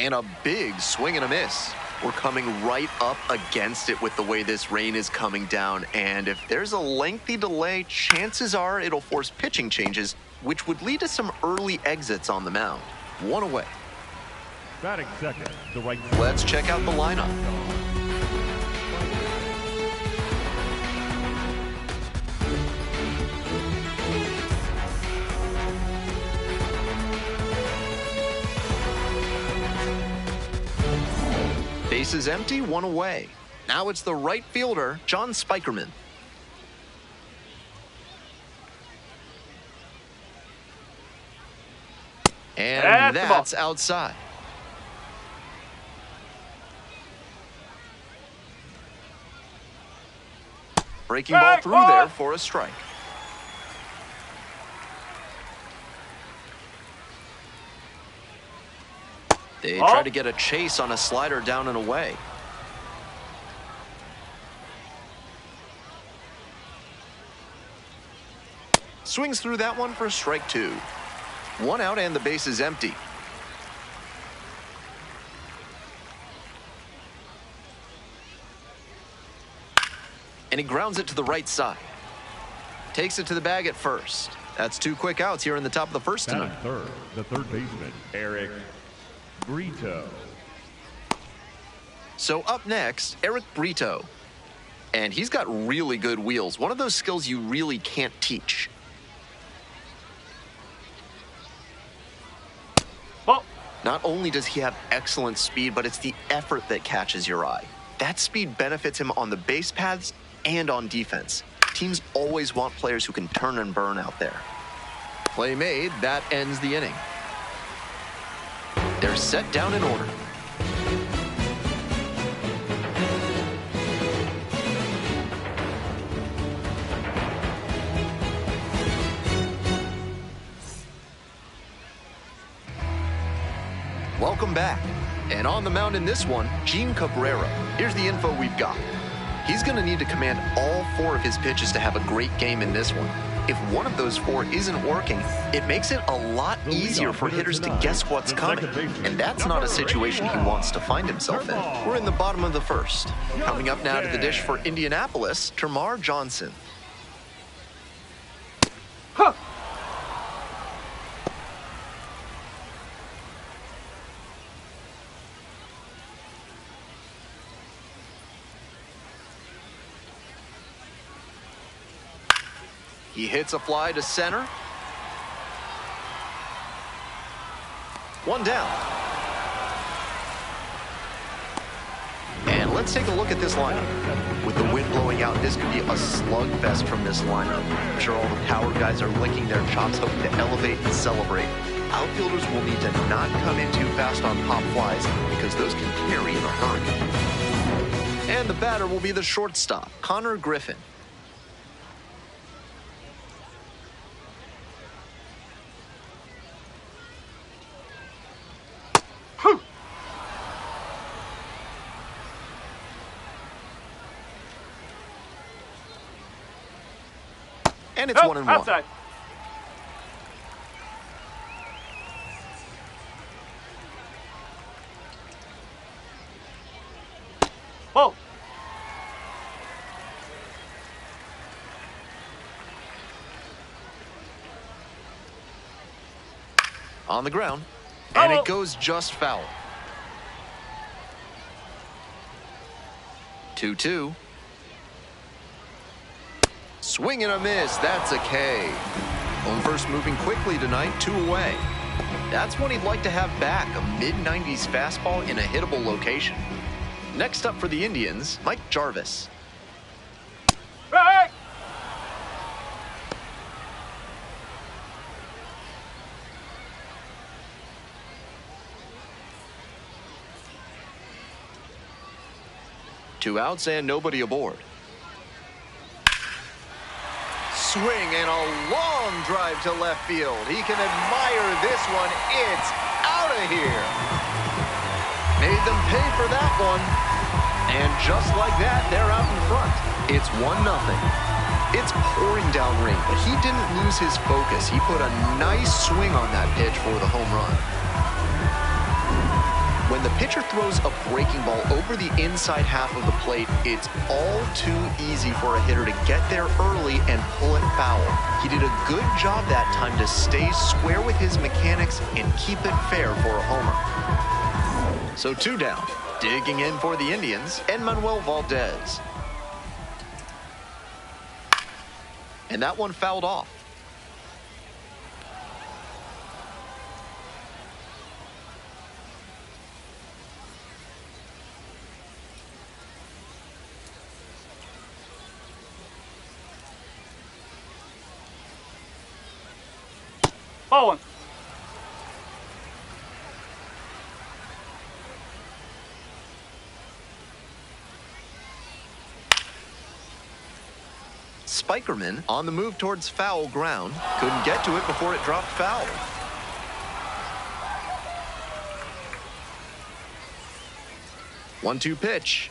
And a big swing and a miss. We're coming right up against it with the way this rain is coming down. And if there's a lengthy delay, chances are it'll force pitching changes, which would lead to some early exits on the mound. One away. Batting second, the right. Let's check out the lineup. Bases empty, one away. Now it's the right fielder, John Spikerman. And that's outside. Breaking ball through there for a strike. They try to get a chase on a slider down and away. Swings through that one for strike two. One out and the base is empty. And he grounds it to the right side. Takes it to the bag at first. That's two quick outs here in the top of the first tonight. Third, the third baseman, Eric Brito. So up next, Eric Brito. And he's got really good wheels. One of those skills you really can't teach. Not only does he have excellent speed, but it's the effort that catches your eye. That speed benefits him on the base paths and on defense. Teams always want players who can turn and burn out there. Play made, that ends the inning. They're set down in order. Welcome back. And on the mound in this one, Gene Cabrera. Here's the info we've got. He's going to need to command all four of his pitches to have a great game in this one. If one of those four isn't working, it makes it a lot easier for hitters to guess what's coming. And that's not a situation he wants to find himself in. We're in the bottom of the first. Coming up now to the dish for Indianapolis, Termarr Johnson. He hits a fly to center. One down. And let's take a look at this lineup. With the wind blowing out, this could be a slugfest from this lineup. I'm sure all the power guys are licking their chops, hoping to elevate and celebrate. Outfielders will need to not come in too fast on pop flies because those can carry in a hurry. And the batter will be the shortstop, Connor Griffin. And it's 1-1. Outside. Whoa. On the ground. And it goes just foul. 2-2. Swing and a miss, that's a K. Home first moving quickly tonight, 2 away. That's what he'd like to have back, a mid-90s fastball in a hittable location. Next up for the Indians, Mike Jarvis. Hey! Two outs and nobody aboard. Swing and a long drive to left field. He can admire this one. It's out of here. Made them pay for that one. And just like that, they're out in front. It's 1-0. It's pouring down rain, but he didn't lose his focus. He put a nice swing on that pitch for the home run. When the pitcher throws a breaking ball over the inside half of the plate, it's all too easy for a hitter to get there early and pull it foul. He did a good job that time to stay square with his mechanics and keep it fair for a homer. So 2 down. Digging in for the Indians, Manuel Valdez. And that one fouled off. Ball one. Spikerman on the move towards foul ground. Couldn't get to it before it dropped foul. One-two pitch.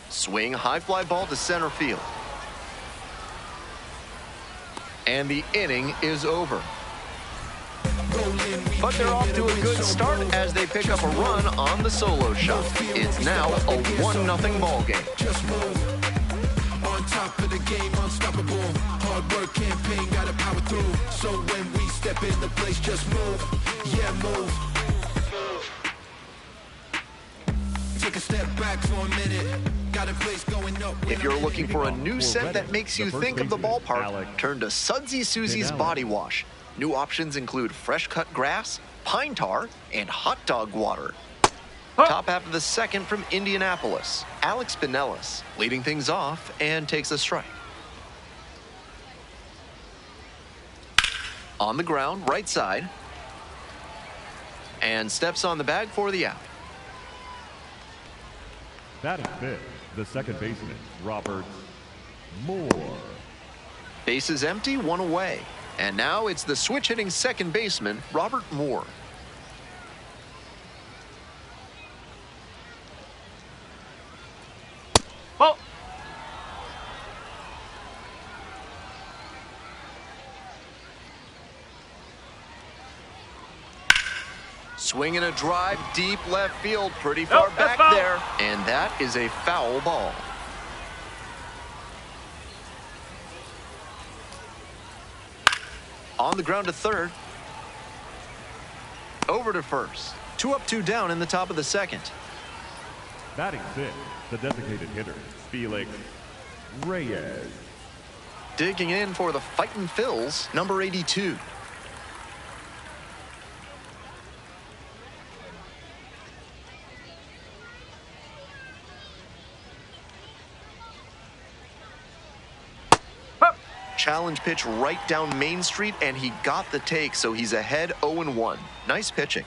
Swing, high fly ball to center field. And the inning is over. But they're off to a good start as they pick up a run on the solo shot. It's now a 1-0 ball game. Top of the game, unstoppable. Hard work campaign, gotta power through. So when we step in the place, just move. Yeah, move. Take a step back for a minute. Got a place going up. If you're looking for a new scent that makes you think of the ballpark, turn to Sudsy Susie's Body Wash. New options include fresh cut grass, pine tar, and hot dog water. Top half of the second from Indianapolis, Alex Pinellas leading things off and takes a strike. On the ground, right side, and steps on the bag for the out. Batting fifth, the second baseman, Robert Moore. Bases empty, 1 away. And now it's the switch-hitting second baseman, Robert Moore. Ball. Swing and a drive, deep left field, pretty far back foul. there. And that is a foul ball. On the ground to third. Over to first. 2 up, 2 down in the top of the second. Batting sixth, the designated hitter, Felix Reyes. Digging in for the Fightin' Phils, number 82. Challenge pitch right down Main Street, and he got the take, so he's ahead 0-1. Nice pitching.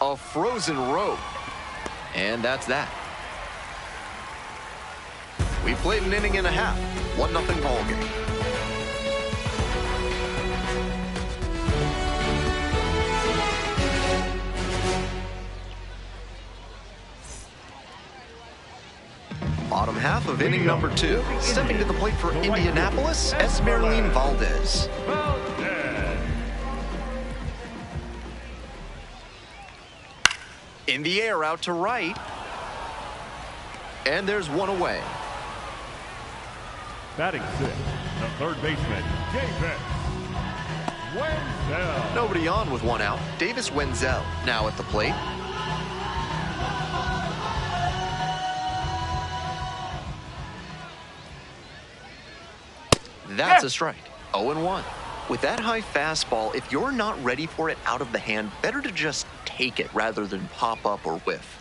A frozen road. And that's that. We played an inning and a half. 1-0 ball game. Bottom half of inning number 2. Stepping to the plate for Indianapolis, Esmeralyn Valdez. In the air, out to right. And there's 1 away. Batting sixth, the third baseman, Davis Wenzel. Nobody on with 1 out. Davis Wenzel now at the plate. That's a strike. 0-1. With that high fastball, if you're not ready for it out of the hand, better to just take it rather than pop up or whiff.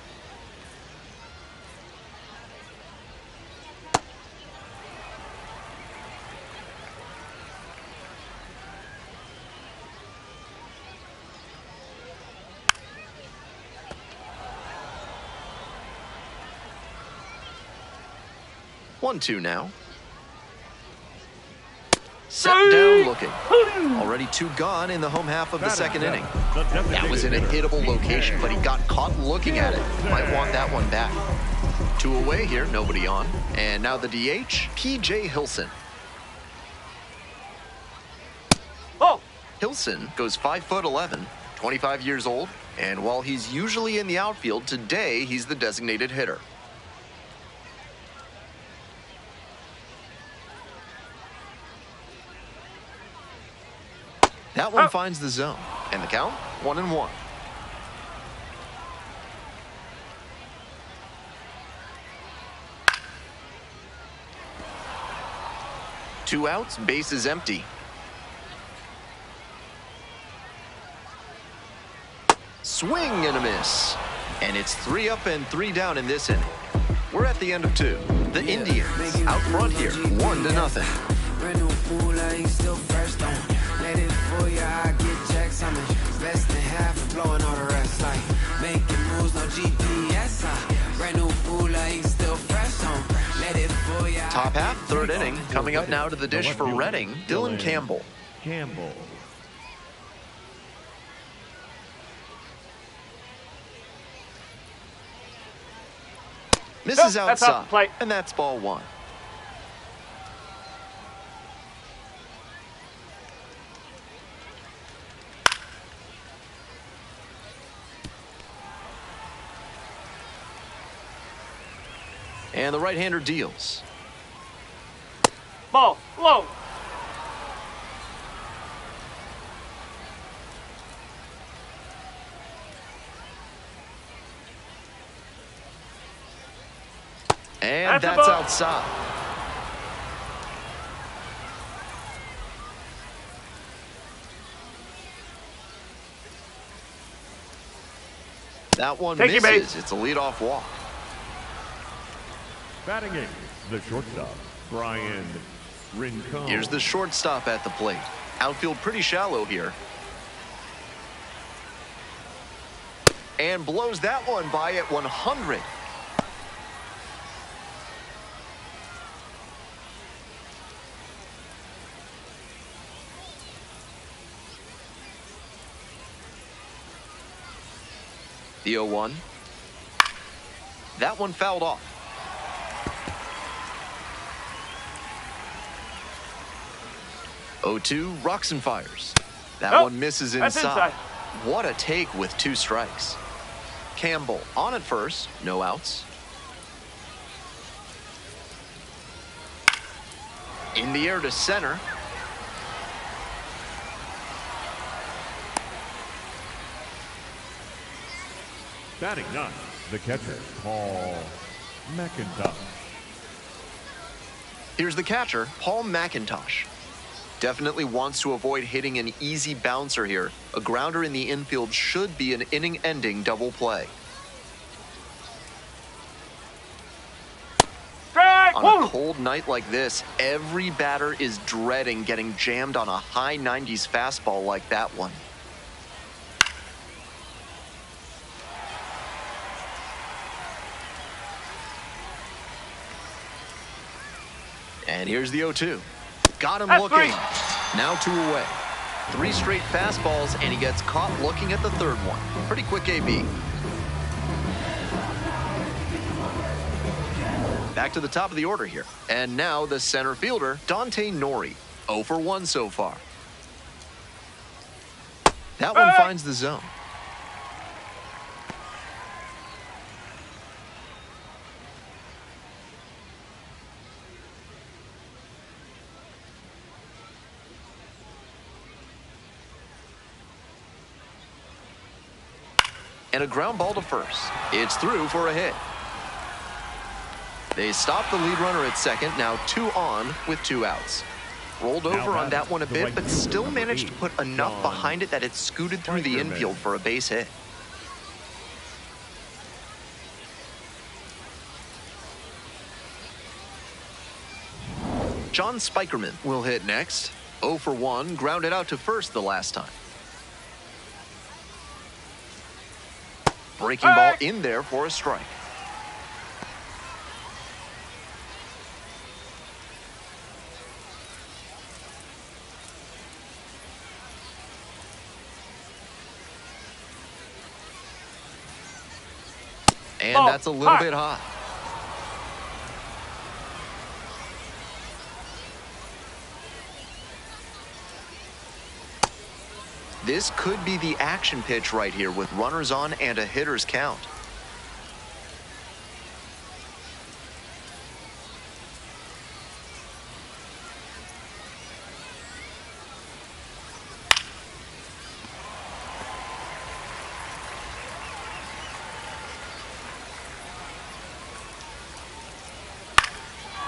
One-two now. Set down looking. Already 2 gone in the home half of the second inning. That was in a hittable location, but he got caught looking at it. Might want that one back. 2 away here, nobody on. And now the DH, P.J. Hilson. Hilson goes 5'11", 25 years old, and while he's usually in the outfield, today he's the designated hitter. That one finds the zone, and the count 1-1. Two outs, base is empty. Swing and a miss. And it's 3 up and 3 down in this inning. We're at the end of 2. The Indians out front here, 1-0. Top half, third inning. Coming up now to the dish for Reading, Dylan Campbell. Misses outside, and that's ball 1. And the right-hander deals. Ball, low. And that's outside. That one misses. It's a leadoff walk. Batting in the shortstop, Brian Rincon. Here's the shortstop at the plate. Outfield pretty shallow here. And blows that one by at 100. The 0-1. That one fouled off. (0-2) rocks and fires. That one misses inside. What a take with 2 strikes. Campbell on at first, no outs. In the air to center. Batting 9, the catcher, Paul McIntosh. Here's the catcher, Paul McIntosh. Definitely wants to avoid hitting an easy bouncer here. A grounder in the infield should be an inning-ending double play. On a cold night like this, every batter is dreading getting jammed on a high 90s fastball like that one. And here's the 0-2. Got him looking. Now 2 away. 3 straight fastballs, and he gets caught looking at the third one. Pretty quick AB. Back to the top of the order here. And now the center fielder, Dante Nori. 0 for 1 so far. That one finds the zone. And a ground ball to first. It's through for a hit. They stop the lead runner at second, now 2 on with 2 outs. Rolled over on that one a bit, but still managed to put enough behind it that it scooted through the infield for a base hit. John Spikerman will hit next. 0 for 1, grounded out to first the last time. Breaking ball in there for a strike. And that's a little bit hot. This could be the action pitch right here with runners on and a hitter's count.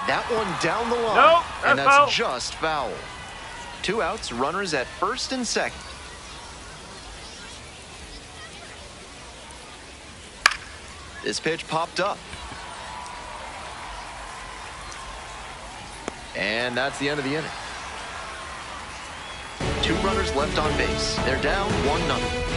That one down the line, Nope, and that's that's foul. just foul. 2 outs, runners at first and second. This pitch popped up. And that's the end of the inning. 2 runners left on base. They're down 1-0.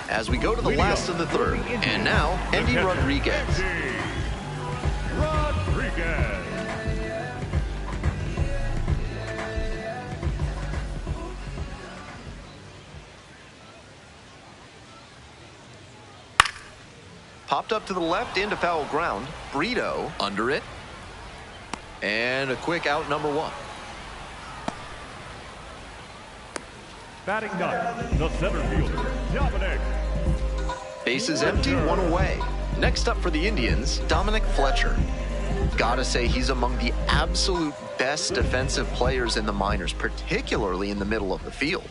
As we go to the last of the third, and now, Andy Rodriguez. Rodriguez. Popped up to the left into foul ground. Brito under it. And a quick out, number 1. Batting ninth, the center fielder, Dominic. Bases empty, 1 away. Next up for the Indians, Dominic Fletcher. Gotta say he's among the absolute best defensive players in the minors, particularly in the middle of the field.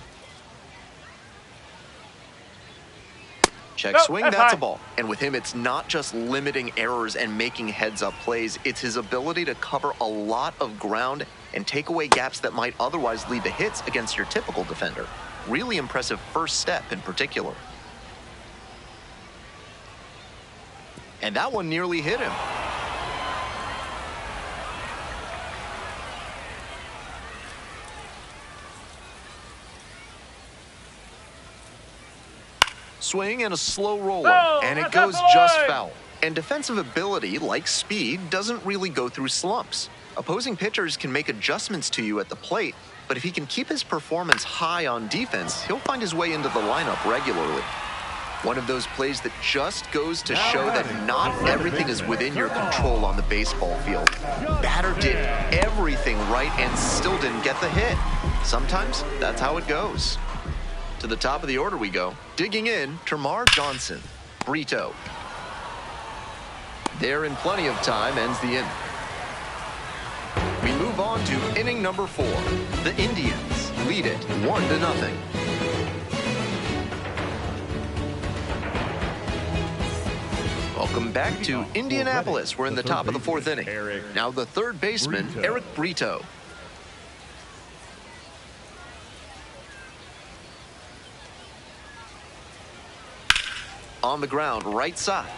Check swing, that's a ball. And with him, it's not just limiting errors and making heads-up plays. It's his ability to cover a lot of ground and take away gaps that might otherwise lead to hits against your typical defender. Really impressive first step in particular. And that one nearly hit him. Swing and a slow roller, and it goes just foul. And defensive ability, like speed, doesn't really go through slumps. Opposing pitchers can make adjustments to you at the plate, but if he can keep his performance high on defense, he'll find his way into the lineup regularly. One of those plays that just goes to show that not everything is within your control on the baseball field. Batter did everything right and still didn't get the hit. Sometimes that's how it goes. To the top of the order we go. Digging in, Termarr Johnson. Brito. There in plenty of time, ends the inning. We move on to inning number 4. The Indians lead it 1-0. Welcome back to Indianapolis. We're in the top of the 4th inning. Now the third baseman, Eric Brito. On the ground, right side.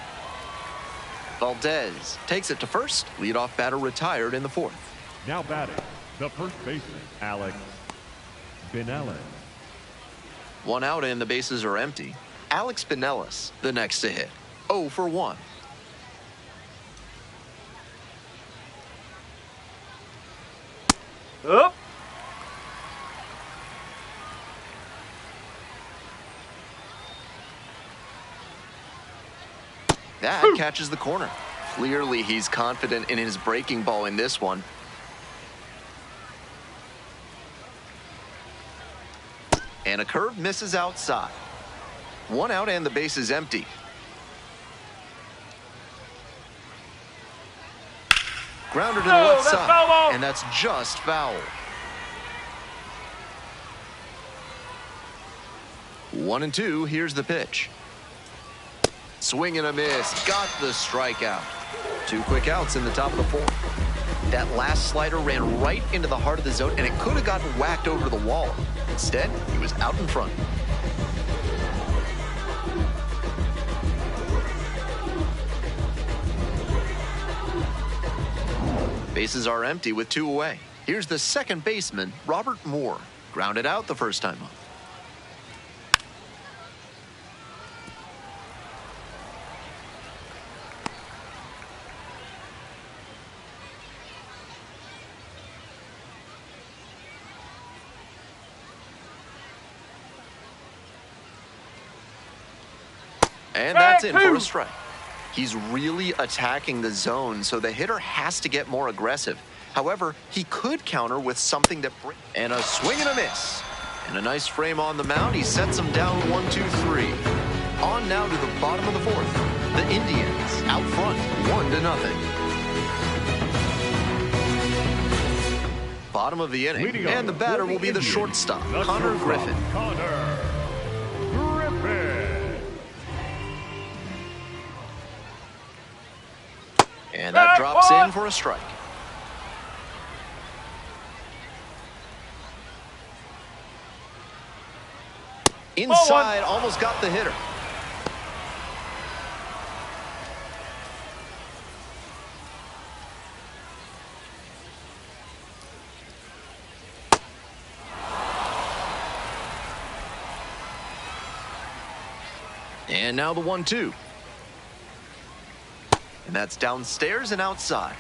Valdez takes it to first. Leadoff batter retired in the 4th. Now batting, the first baseman, Alex Binellis. 1 out and the bases are empty. Alex Binellis, the next to hit. 0 for 1. Up. That catches the corner. Clearly, he's confident in his breaking ball in this one. And a curve misses outside. 1 out and the base is empty. Grounder to the left that's side. foul ball. And that's just foul. 1-2, here's the pitch. Swing and a miss, got the strikeout. 2 quick outs in the top of the 4th. That last slider ran right into the heart of the zone, and it could have gotten whacked over the wall. Instead, he was out in front. Bases are empty with 2 away. Here's the second baseman, Robert Moore. Grounded out the first time up. And that's in for a strike. He's really attacking the zone, so the hitter has to get more aggressive. However, he could counter with something that... And a swing and a miss. And a nice frame on the mound. He sets him down 1-2-3. On now to the bottom of the fourth. The Indians out front, 1-0. Bottom of the inning, and the batter will be the shortstop, Connor Griffin. Connor Griffin. And that drops in for a strike. Inside, almost got the hitter. And now the 1-2. And that's downstairs and outside.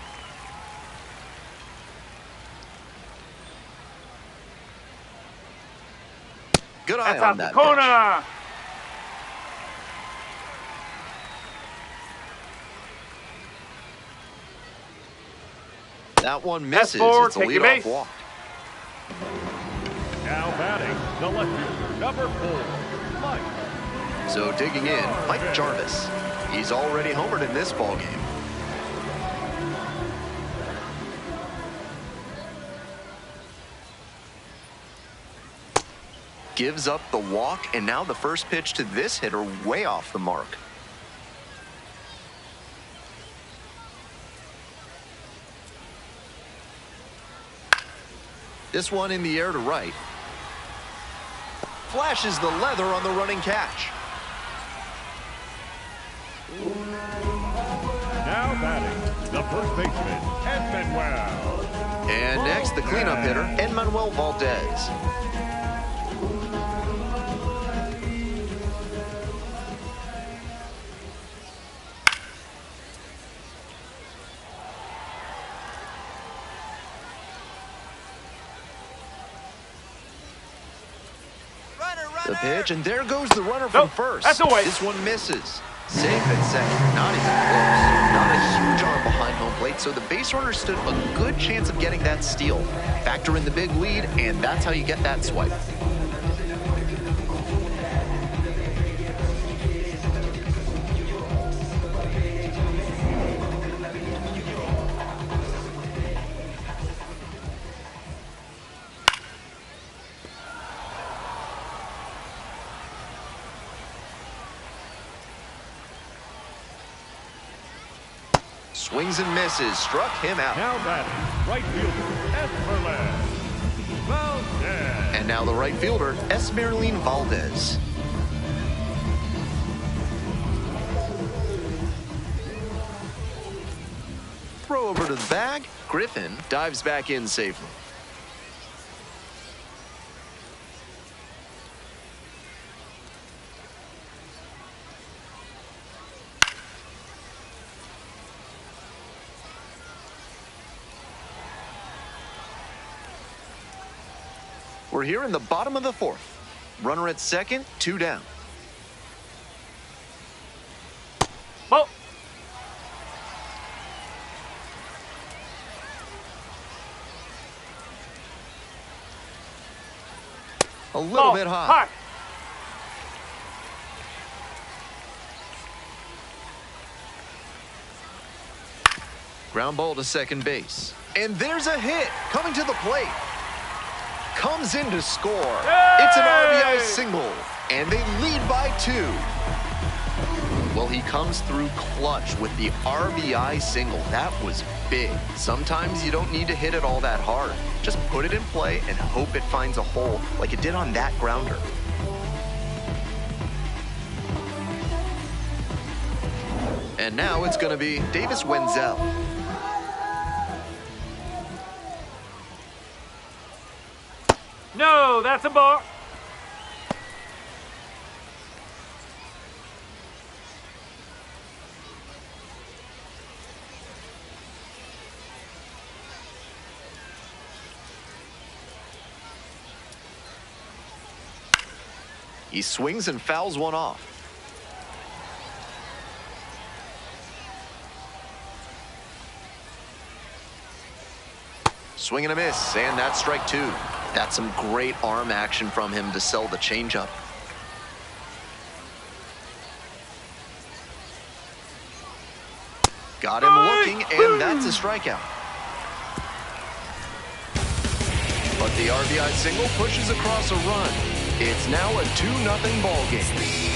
Good eye on that corner. That one misses. Forward, it's a take your leadoff base. walk. Now batting, the left fielder, number 4, Mike. So digging in, Mike Jarvis. He's already homered in this ballgame. Gives up the walk, and now the first pitch to this hitter way off the mark. This one in the air to right. Flashes the leather on the running catch. Now batting, the first baseman, Emmanuel. And next, the cleanup hitter, Emmanuel Valdez. The pitch, and there goes the runner from first. That's away. This one misses. Safe at second, not even close. Not a huge arm behind home plate, so the base runner stood a good chance of getting that steal. Factor in the big lead, and that's how you get that swipe. Swings and misses, struck him out. Now batting, right fielder, Esmeralda Valdez. And now the right fielder, Esmeralda Valdez. Throw over to the bag. Griffin dives back in safely. We're here in the bottom of the fourth. Runner at second, 2 down. Ball. A little bit high. Ground ball to second base. And there's a hit coming to the plate. Comes in to score. Yay! It's an RBI single, and they lead by 2. Well, he comes through clutch with the RBI single. That was big. Sometimes you don't need to hit it all that hard. Just put it in play and hope it finds a hole like it did on that grounder. And now it's going to be Davis Wenzel. No, that's a ball. He swings and fouls one off. Swing and a miss, and that's strike two. That's some great arm action from him to sell the changeup. Got him looking, and that's a strikeout. But the RBI single pushes across a run. It's now a 2-0 ball game.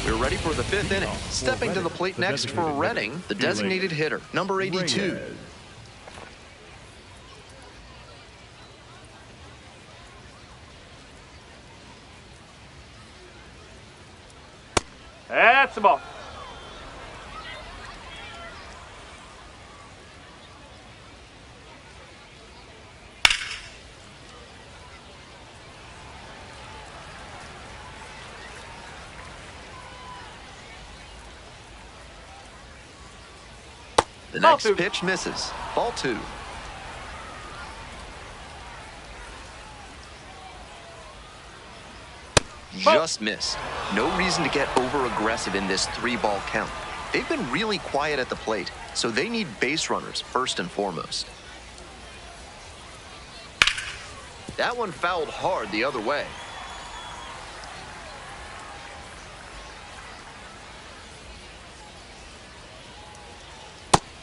We're ready for the fifth inning. Stepping to the plate next for Redding, the designated hitter, number 82. That's the ball. The next pitch misses. Ball two. Just missed. No reason to get over-aggressive in this 3-ball count. They've been really quiet at the plate, so they need base runners first and foremost. That one fouled hard the other way.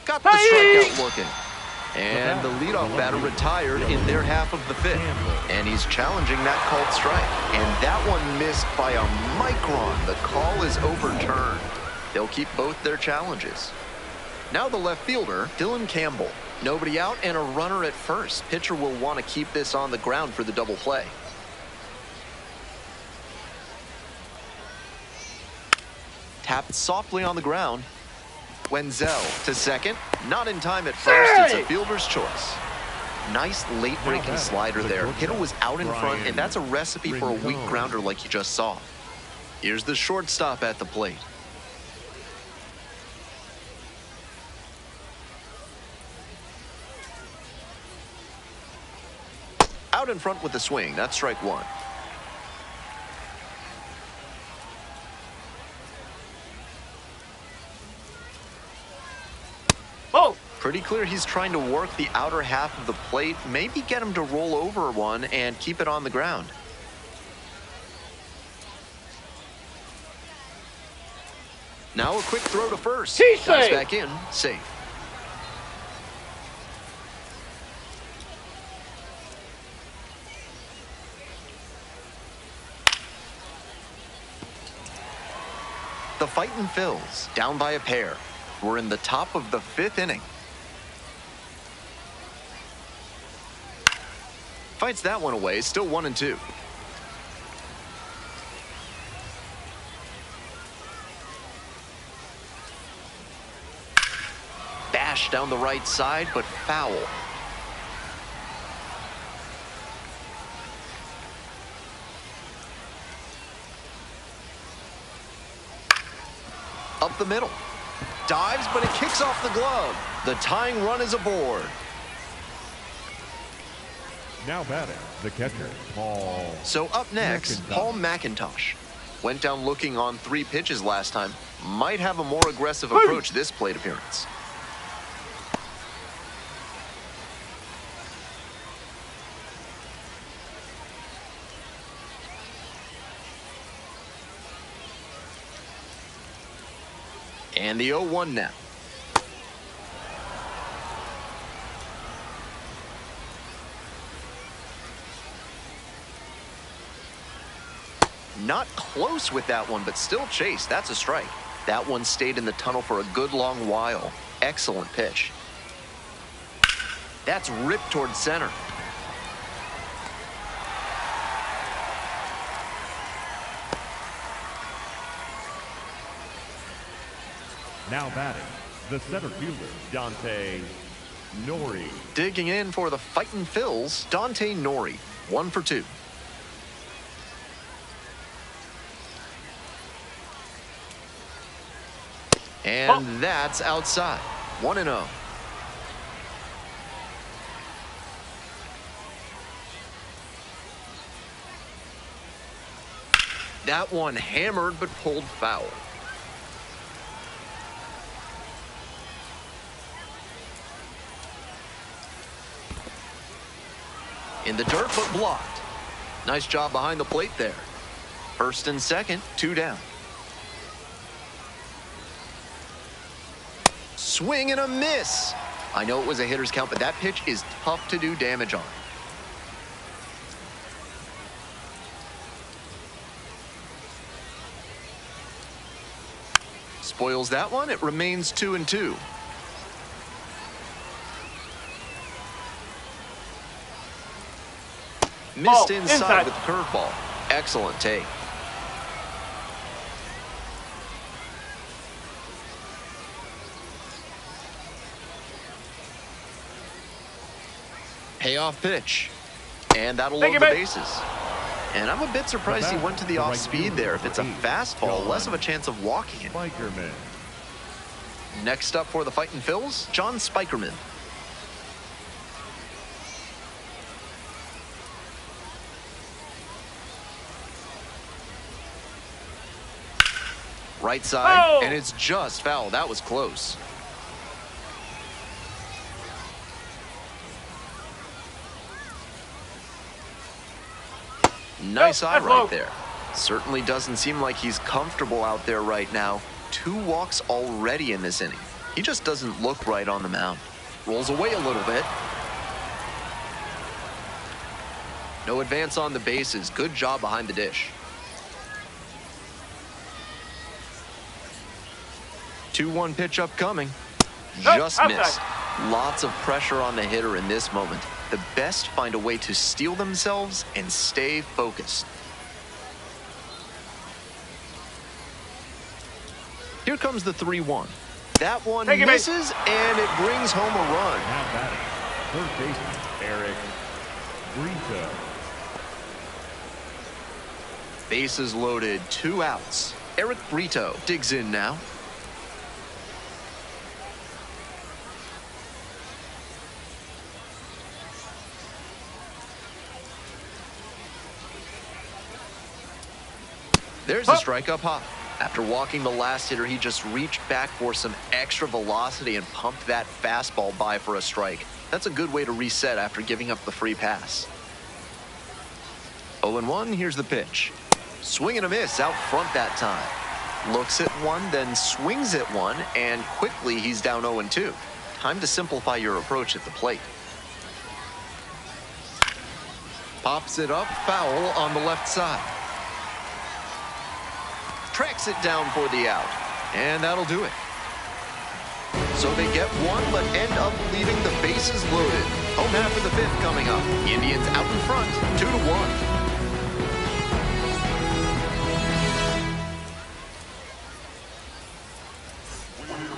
Got the strikeout looking. And the leadoff batter retired in their half of the fifth. And he's challenging that called strike. And that one missed by a micron. The call is overturned. They'll keep both their challenges. Now the left fielder, Dylan Campbell. Nobody out and a runner at first. Pitcher will want to keep this on the ground for the double play. Tapped softly on the ground. Wenzel to second. Not in time at first. It's a fielder's choice. Nice late-breaking slider there. Hitter was out in front, and that's a recipe for a weak grounder like you just saw. Here's the shortstop at the plate. Out in front with the swing. That's strike one. Oh! Pretty clear he's trying to work the outer half of the plate, maybe get him to roll over one and keep it on the ground. Now a quick throw to first. Dives back in, safe. The fightin' Phils, down by a pair. We're in the top of the fifth inning. Fights that one away, still 1-2. Bash down the right side, but foul. Up the middle. Dives, but it kicks off the glove. The tying run is aboard. Now batting, the catcher, Paul. So up next, Paul McIntosh. Went down looking on 3 pitches last time. Might have a more aggressive approach this plate appearance. And the 0-1 now. Not close with that one, but still chased. That's a strike. That one stayed in the tunnel for a good long while. Excellent pitch. That's ripped towards center. Now batting, the center fielder, Dante Nori. Digging in for the fightin' Phils, Dante Nori. 1 for 2. And that's outside. 1-0. That one hammered but pulled foul. In the dirt, but blocked. Nice job behind the plate there. First and second, 2 down. Swing and a miss. I know it was a hitter's count, but that pitch is tough to do damage on. Spoils that one. It remains 2-2. Missed inside with the curveball. Excellent take. Payoff pitch. And that'll load the bases. And I'm a bit surprised he went to the off speed there. If it's a fastball, less of a chance of walking it. Next up for the Fightin' Phils, John Spikerman. Right side, and it's just foul. That was close. Nice eye right there. Certainly doesn't seem like he's comfortable out there right now. 2 walks already in this inning. He just doesn't look right on the mound. Rolls away a little bit. No advance on the bases. Good job behind the dish. 2-1 pitch upcoming. Just missed. Lots of pressure on the hitter in this moment. The best find a way to steel themselves and stay focused. Here comes the 3-1. That one misses, and it brings home a run. Now batting, first baseman Eric Brito. Bases loaded, 2 outs. Eric Brito digs in now. There's a strike up high. After walking the last hitter, he just reached back for some extra velocity and pumped that fastball by for a strike. That's a good way to reset after giving up the free pass. 0-1, here's the pitch. Swing and a miss out front that time. Looks at one, then swings at one, and quickly he's down 0-2. Time to simplify your approach at the plate. Pops it up, foul on the left side. Tracks it down for the out, and that'll do it. So they get one, but end up leaving the bases loaded. Home half of the 5th coming up. Indians out in front, 2-1.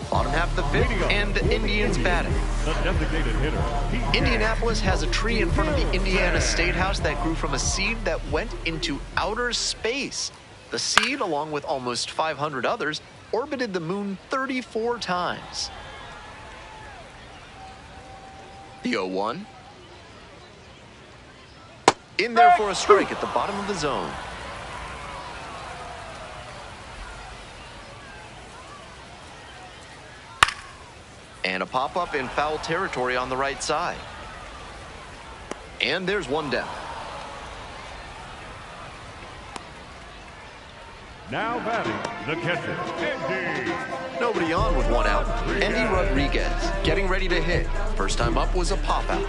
Bottom half of the 5th, and the Indians batting. The designated hitter. Indianapolis has a tree in front of the Indiana State House that grew from a seed that went into outer space. The seed, along with almost 500 others, orbited the moon 34 times. The 0-1. In there for a strike at the bottom of the zone. And a pop-up in foul territory on the right side. And there's one down. Now batting, the catcher, Andy. Nobody on with 1 out. Andy Rodriguez getting ready to hit. First time up was a pop-out.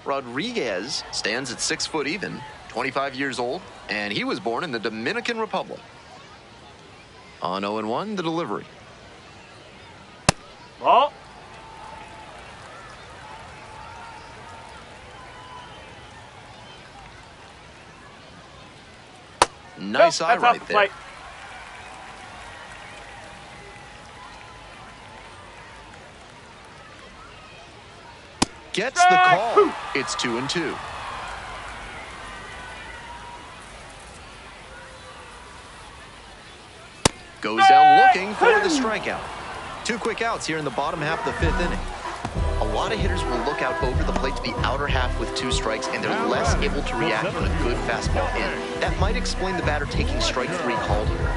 Rodriguez stands at 6 foot even, 25 years old, and he was born in the Dominican Republic. On 0-1, the delivery. Ball. Nice eye right there. Gets the call. It's 2-2. Goes down looking for the strikeout. 2 quick outs here in the bottom half of the 5th inning. A lot of hitters will look out over the plate to the outer half with 2 strikes, and they're less able to react when a good fastball in. That might explain the batter taking strike 3 called here.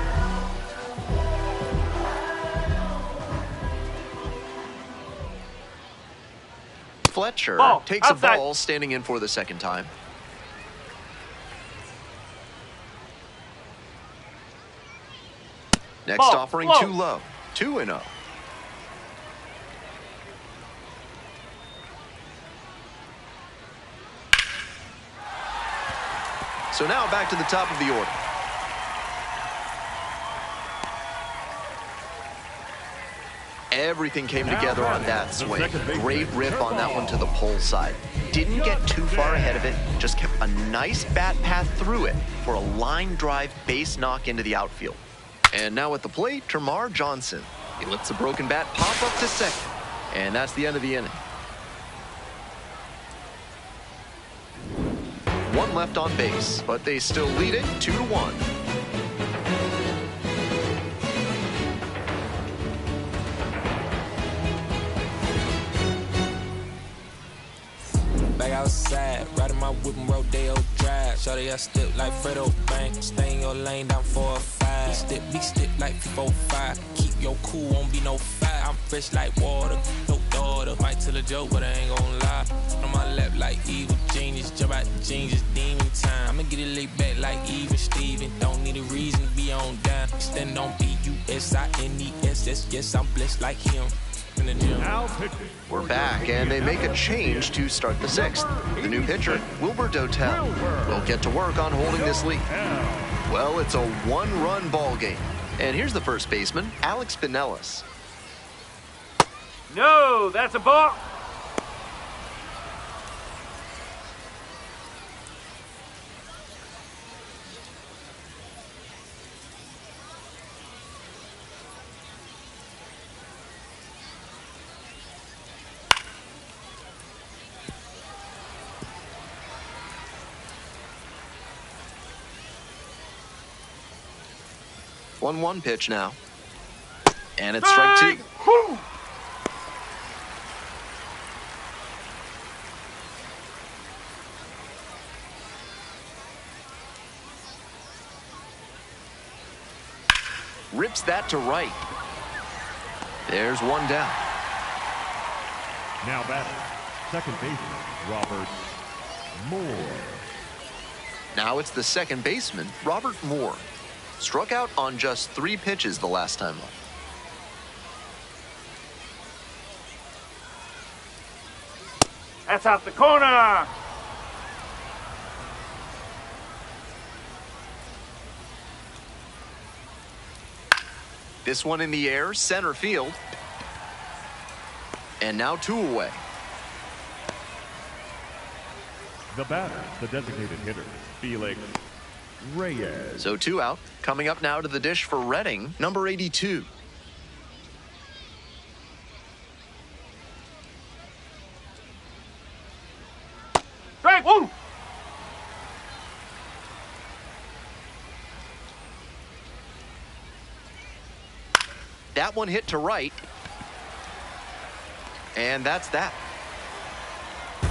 Fletcher Ball, takes outside. a ball, standing in for the second time. Next Ball, offering low. too low. 2-0. So now back to the top of the order. Everything came together on that swing. Great rip on that one to the pole side. Didn't get too far ahead of it, just kept a nice bat path through it for a line drive base knock into the outfield. And now at the plate, Termarr Johnson. He lets the broken bat pop up to second. And that's the end of the inning. One left on base, but they still lead it 2-1. Back outside, riding my whip and Rodeo Drive. Shorty, I step like Fredo Bang. Stay in your lane down 4 or 5. Big step like 4-5. Keep your cool, won't be no fight. I'm fresh like water, no daughter. Might tell a joke, but I ain't gon' lie. On my lap like evil genius. Jump out the jeans, it's demon time. I'ma get it laid back like even Steven. Don't need a reason to be on down. Stand on B-U-S-I-N-E-S-S. Yes, I'm blessed like him. In the gym. We're back, and they make a change to start the sixth. The new pitcher, Wilbur Dotel, will get to work on holding this lead. Well, it's a one-run ball game. And here's the first baseman, Alex Pinellas. No, that's a ball. One pitch now. And it's strike two. Woo! Rips that to right. There's one down. Now batting, second baseman, Robert Moore. Now it's the second baseman, Robert Moore. Struck out on just 3 pitches the last time up. That's out the corner. This one in the air, center field. And now 2 away. The batter, the designated hitter, Felix Reyes. So 2 out. Coming up now to the dish for Redding, number 82. Strike one. That one hit to right. And that's that.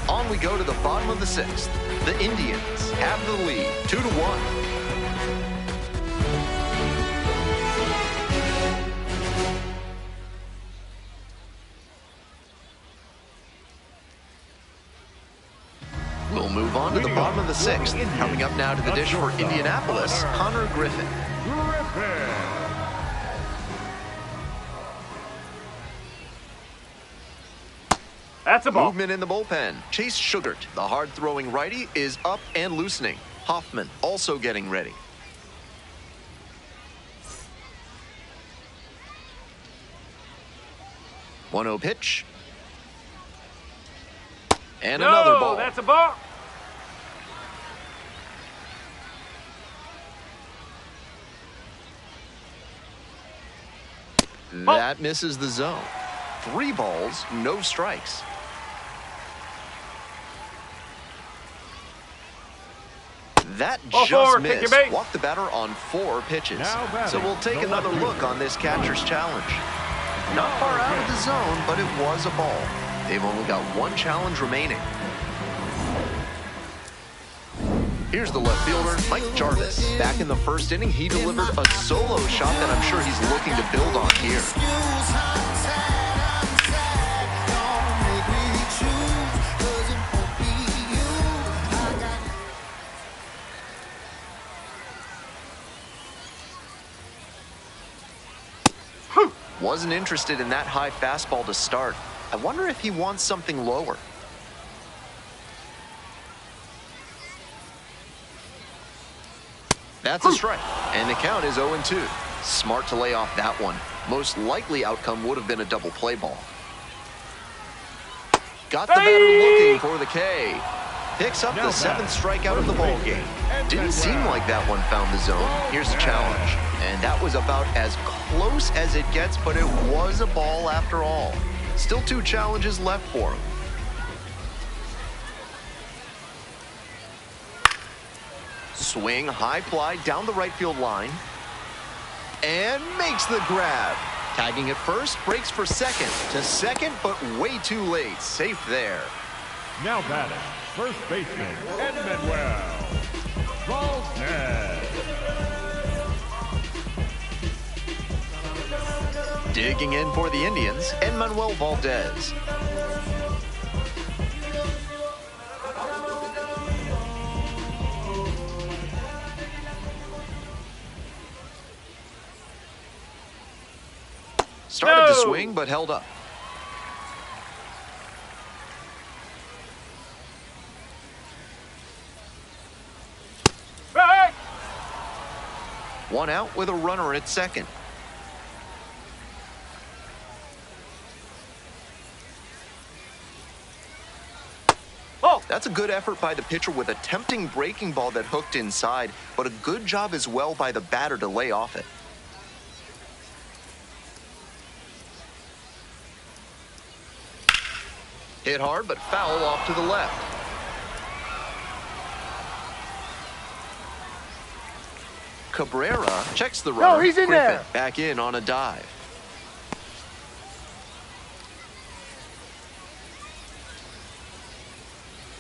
On we go to the bottom of the 6th. The Indians have the lead, 2-1. We'll move on to the bottom of the 6th. Coming up now to the dish for Indianapolis, Connor Griffin. That's a ball. Movement in the bullpen. Chase Sugart, the hard-throwing righty, is up and loosening. Hoffman also getting ready. One-oh pitch. And another ball. That's a ball. That misses the zone. 3 balls, no strikes. That Ball just forward, take missed. your base. Walked the batter on 4 pitches. Now batting, So we'll take the another lefty. look on this catcher's challenge. Not far out of the zone, but it was a ball. They've only got 1 challenge remaining. Here's the left fielder, Mike Jarvis. Back in the first inning, he delivered a solo shot that I'm sure he's looking to build on here. Wasn't interested in that high fastball to start. I wonder if he wants something lower. That's a strike, and the count is 0-2. Smart to lay off that one. Most likely outcome would have been a double play ball. Got the batter looking for the K. Picks up the 7th strikeout of the ball game. Didn't seem like that one found the zone. Here's the challenge. And that was about as close as it gets, but it was a ball after all. Still 2 challenges left for him. Swing, high fly down the right field line. And makes the grab. Tagging at first, breaks for second. To second, but way too late. Safe there. Now batting, first baseman, Manuel Valdez. Digging in for the Indians, Manuel Valdez. Started to swing, but held up. Right. 1 out with a runner at second. Oh, That's a good effort by the pitcher with a tempting breaking ball that hooked inside, but a good job as well by the batter to lay off it. Hit hard, but foul off to the left. Cabrera checks the runner. No, he's in Griffin there. back in on a dive.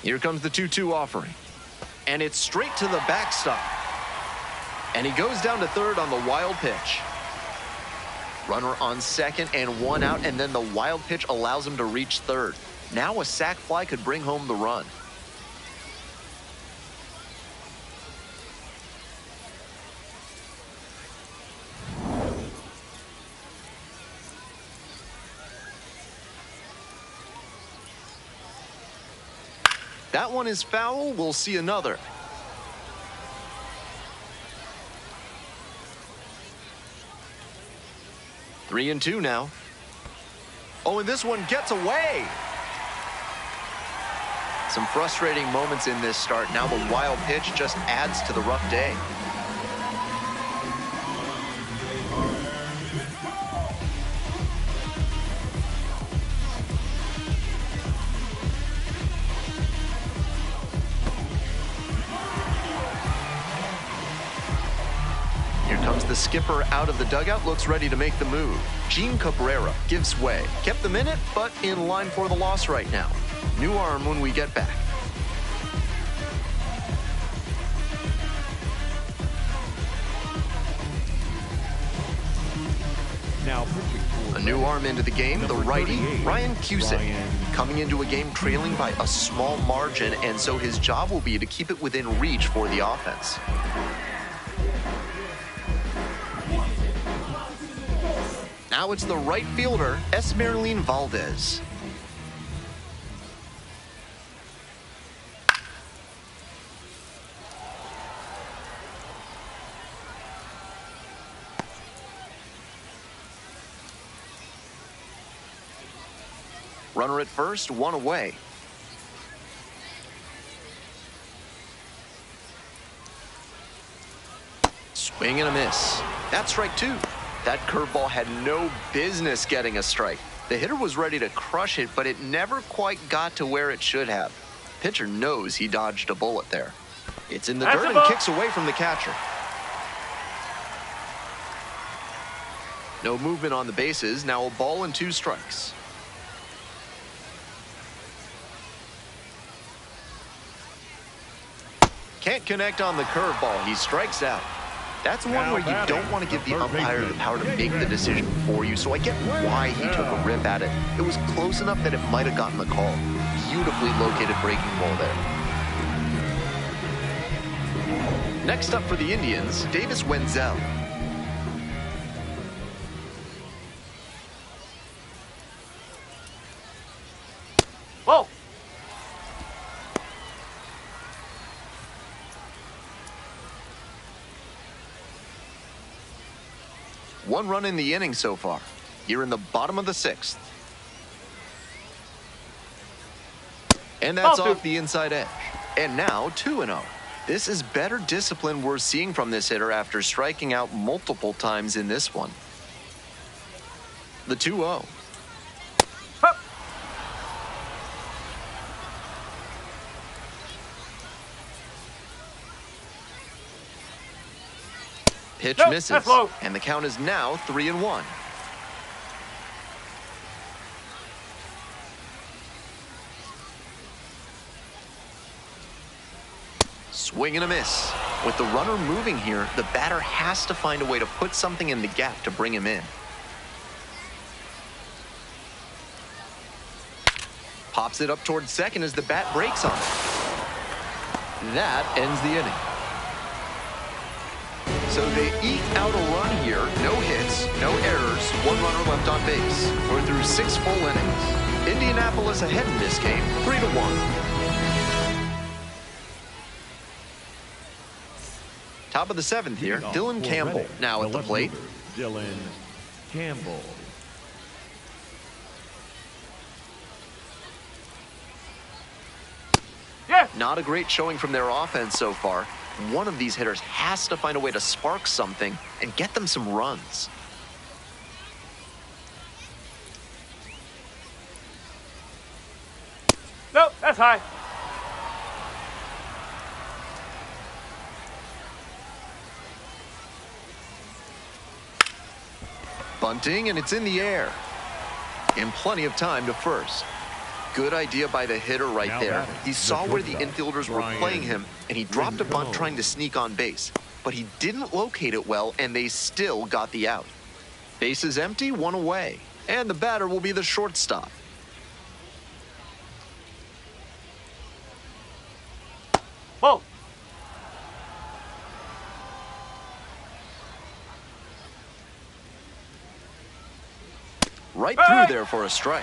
Here comes the 2-2 offering. And it's straight to the backstop. And he goes down to third on the wild pitch. Runner on second and 1 out, and then the wild pitch allows him to reach third. Now a sac fly could bring home the run. That one is foul. We'll see another. Three and 2 now. Oh, and this one gets away. Some frustrating moments in this start. Now the wild pitch just adds to the rough day. Here comes the skipper out of the dugout, looks ready to make the move. Gene Cabrera gives way. Kept them in it, but in line for the loss right now. New arm when we get back. Now pitching for A new arm into the game, the number righty, 38, Ryan Cusick. Ryan. Coming into a game trailing by a small margin, and so his job will be to keep it within reach for the offense. Now it's the right fielder, Esmeralin Valdez. Runner at first, 1 away. Swing and a miss. That's strike 2. That curveball had no business getting a strike. The hitter was ready to crush it, but it never quite got to where it should have. Pitcher knows he dodged a bullet there. It's in the That's dirt a and ball. kicks away from the catcher. No movement on the bases. Now a ball and 2 strikes. Can't connect on the curveball. He strikes out. That's one Now where you batting, don't want to give the the third umpire the baseman, power to make the decision for you, so I get why he took a rip at it. It was close enough that it might have gotten the call. Beautifully located breaking ball there. Next up for the Indians, Davis Wenzel. Oh! One run in the inning so far. Here in the bottom of the 6th. And that's off the inside edge. And now 2-0. This is better discipline we're seeing from this hitter after striking out multiple times in this one. The 2-0. Pitch misses, and the count is now 3-1. Swing and a miss. With the runner moving here, the batter has to find a way to put something in the gap to bring him in. Pops it up towards second as the bat breaks on it. That ends the inning. So they eke out a run here. No hits, no errors, one runner left on base. We're through 6 full innings. Indianapolis ahead in this game, 3-1. Top of the 7th here, Dylan Campbell now at the plate. Dylan Campbell. Yes! Not a great showing from their offense so far. One of these hitters has to find a way to spark something and get them some runs. Nope, that's high. Bunting, and it's in the air. And plenty of time to first. Good idea by the hitter right there. He saw where the infielders were playing him, and he dropped a bunt trying to sneak on base. But he didn't locate it well, and they still got the out. Base is empty, 1 away. And the batter will be the shortstop. Whoa! Right through there for a strike.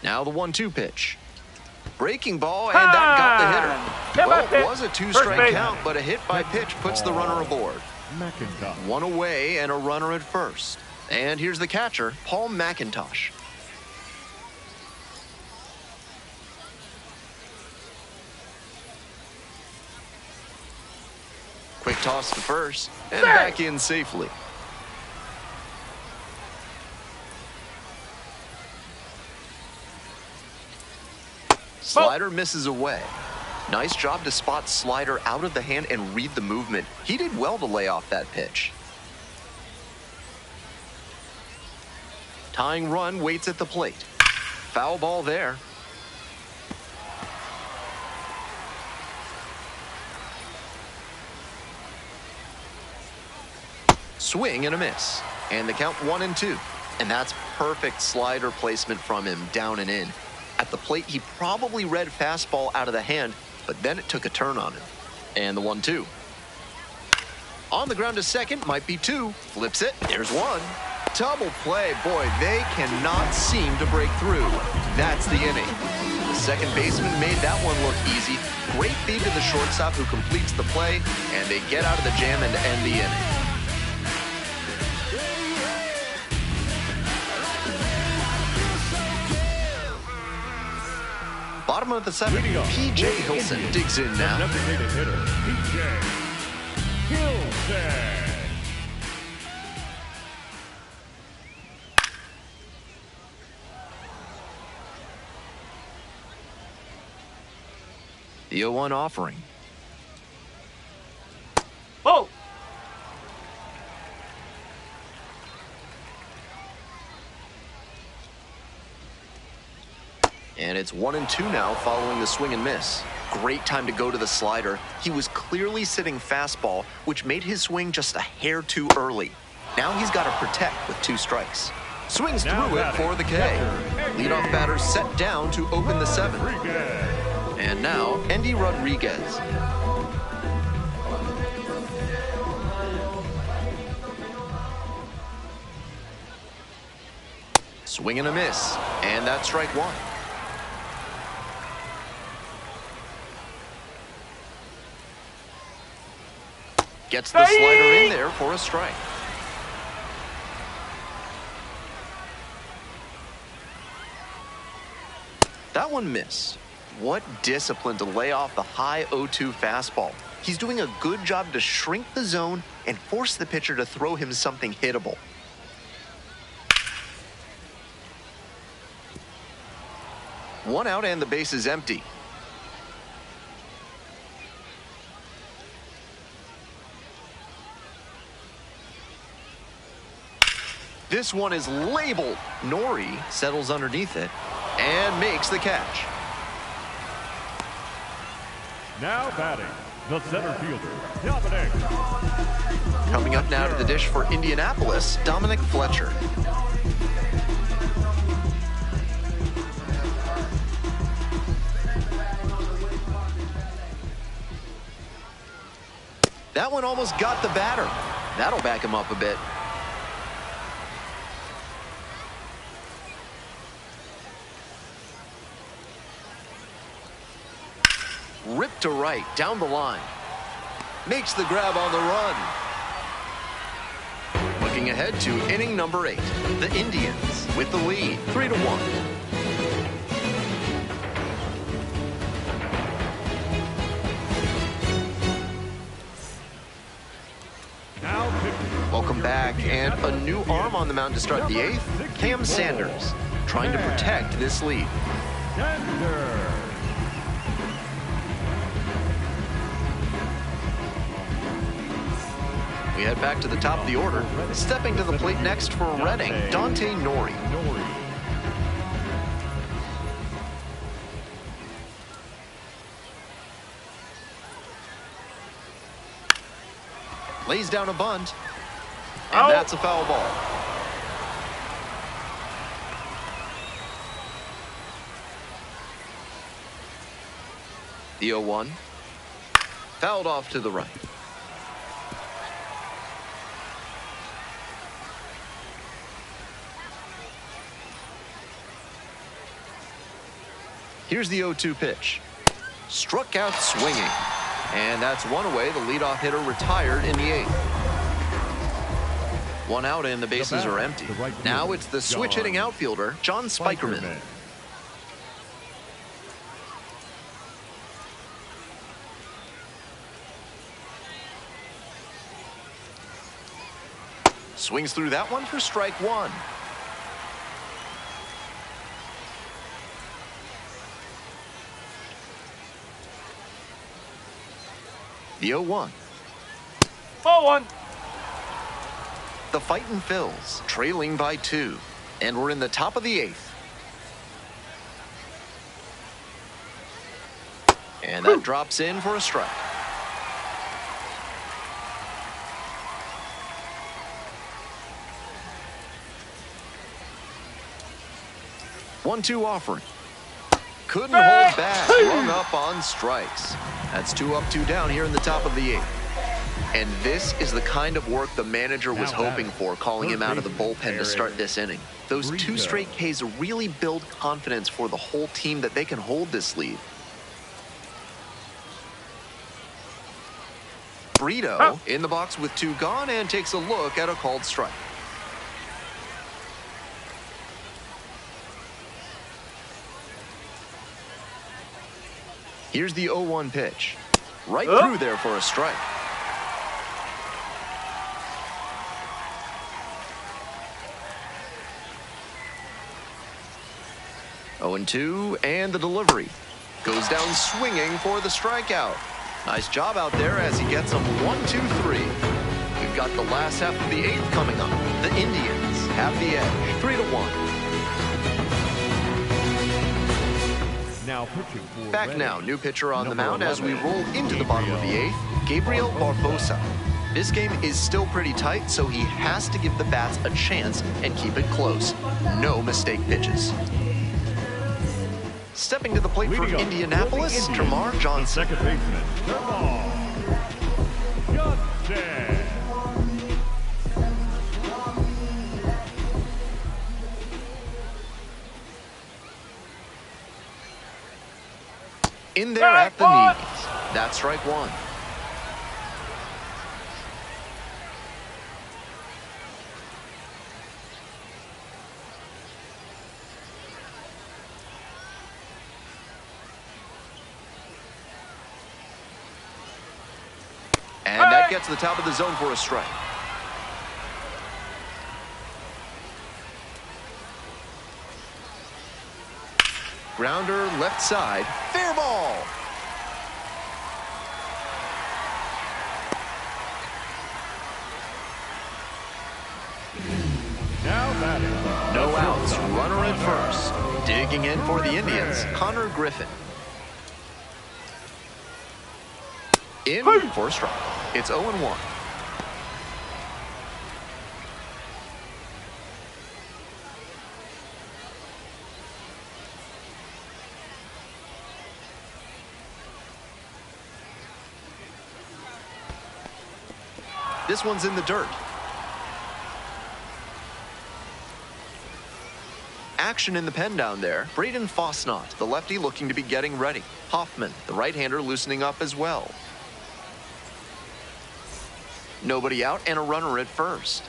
Now the 1-2 pitch. Breaking ball, and that got the hitter. Well, it was a 2-strike count, but a hit by pitch puts the runner aboard. McIntosh. 1 away and a runner at first. And here's the catcher, Paul McIntosh. Quick toss to first, and back in safely. Slider misses away. Nice job to spot slider out of the hand and read the movement. He did well to lay off that pitch. Tying run waits at the plate. Foul ball there. Swing and a miss. And the count 1-2. And that's perfect slider placement from him, down and in. At the plate, he probably read fastball out of the hand, but then it took a turn on him. And the 1-2. On the ground to second, might be 2. Flips it, there's 1. Double play, boy, they cannot seem to break through. That's the inning. The second baseman made that one look easy. Great feed to the shortstop who completes the play, and they get out of the jam and end the inning. Bottom of the 7th, P.J. Hilson digs in now. Designated hitter, P.J. Hilson. The 0-1 offering. Whoa! And it's 1-2 now following the swing and miss. Great time to go to the slider. He was clearly sitting fastball, which made his swing just a hair too early. Now he's got to protect with 2 strikes. Swings Now through it batting, for the K. catcher, Leadoff batter set down to open the 7th. Rodriguez. And now, Andy Rodriguez. Swing and a miss, and that's strike 1. Gets the slider in there for a strike. That one missed. What discipline to lay off the high 0-2 fastball. He's doing a good job to shrink the zone and force the pitcher to throw him something hittable. One out and the base is empty. This one is labeled. Nori settles underneath it and makes the catch. Now batting, the center fielder, Dominic. Coming up now to the dish for Indianapolis, Dominic Fletcher. That one almost got the batter. That'll back him up a bit. Ripped to right, down the line. Makes the grab on the run. Looking ahead to inning number 8. The Indians with the lead, 3-1. Welcome back, and a new arm on the mound to start the 8th. Cam Sanders trying to protect this lead. Sanders. We head back to the top of the order. Stepping to the plate next for Reading, Dante Nori. Lays down a bunt, and that's a foul ball. The 0-1. Fouled off to the right. Here's the 0-2 pitch. Struck out swinging. And that's one away. The leadoff hitter retired in the 8th. One out and the bases are empty. Now it's the switch-hitting outfielder, John Spikerman. Swings through that one for strike 1. The 0-1. 0-1. The fightin' Phils, trailing by 2. And we're in the top of the 8th. And that drops in for a strike. One-two offering. Couldn't hold back. Rung up on strikes. That's 2 up, 2 down here in the top of the 8th. And this is the kind of work the manager was hoping for, calling him out of the bullpen to start this inning. Those 2 straight Ks really build confidence for the whole team that they can hold this lead. Brito in the box with 2 gone and takes a look at a called strike. Here's the 0-1 pitch. Right through there for a strike. Oh, 0-2, and the delivery. Goes down swinging for the strikeout. Nice job out there as he gets them 1-2-3. We've got the last half of the 8th coming up. The Indians have the edge, 3-1. Now pitching Back now, new pitcher on the mound as we roll into the bottom of the 8th, Gabriel Barbosa. This game is still pretty tight, so he has to give the bats a chance and keep it close. No mistake pitches. Stepping to the plate for Indianapolis, Termarr Johnson. Second baseman, Termarr Johnson. In there at the knees. That's strike one. And that gets to the top of the zone for a strike. Grounder left side, fair ball. Now batting. No outs, runner at first. Digging in for the Indians, Connor Griffin. In for a strike. It's 0-1. This one's in the dirt. Action in the pen down there. Braden Fosnot, the lefty, looking to be getting ready. Hoffman, the right-hander, loosening up as well. Nobody out and a runner at first.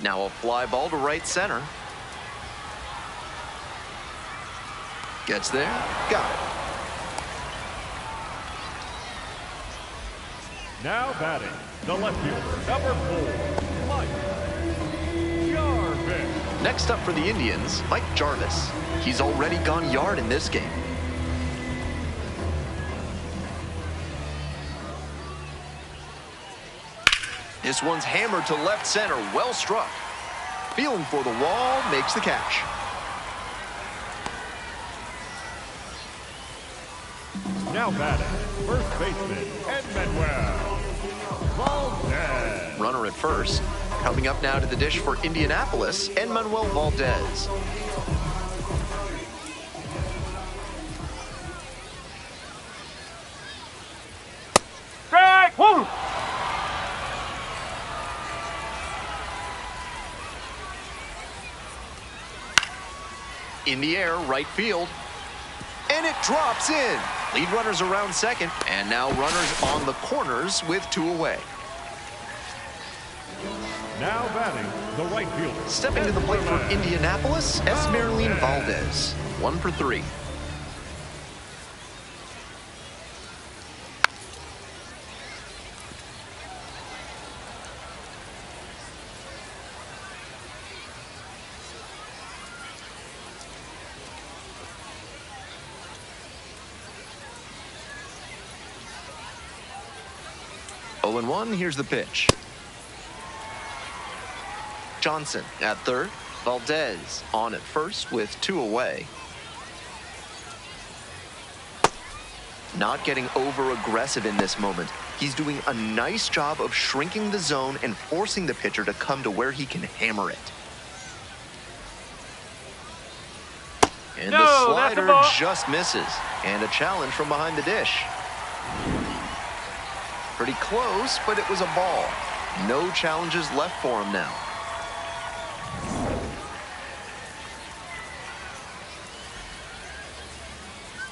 Now a fly ball to right center. Gets there. Got it. Now batting, the left fielder, number 4, Mike Jarvis. Next up for the Indians, Mike Jarvis. He's already gone yard in this game. This one's hammered to left center, well struck. Feeling for the wall, makes the catch. Now batting, first baseman, Emmanuel Valdez. Runner at first. Coming up now to the dish for Indianapolis, Emmanuel Valdez. Strike one. In the air, right field. And it drops in. Lead runners around second, and now runners on the corners with 2 away. Now batting, the right fielder. Stepping to the plate for Indianapolis, Esmeralyn Valdez. 1 for 3. Oh and 1, here's the pitch. Johnson at third. Valdez on at first with 2 away. Not getting over-aggressive in this moment. He's doing a nice job of shrinking the zone and forcing the pitcher to come to where he can hammer it. And the slider just misses. And a challenge from behind the dish. Pretty close, but it was a ball. No challenges left for him now.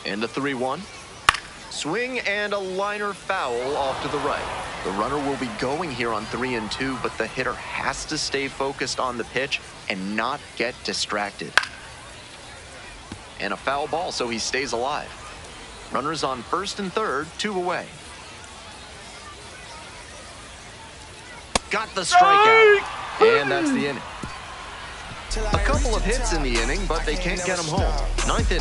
And the 3-1. Swing and a liner foul off to the right. The runner will be going here on 3 and 2, but the hitter has to stay focused on the pitch and not get distracted. And a foul ball, so he stays alive. Runners on first and third, 2 away. Got the strikeout. And that's the inning. A couple of hits in the inning, but they can't get him home. 9th inning.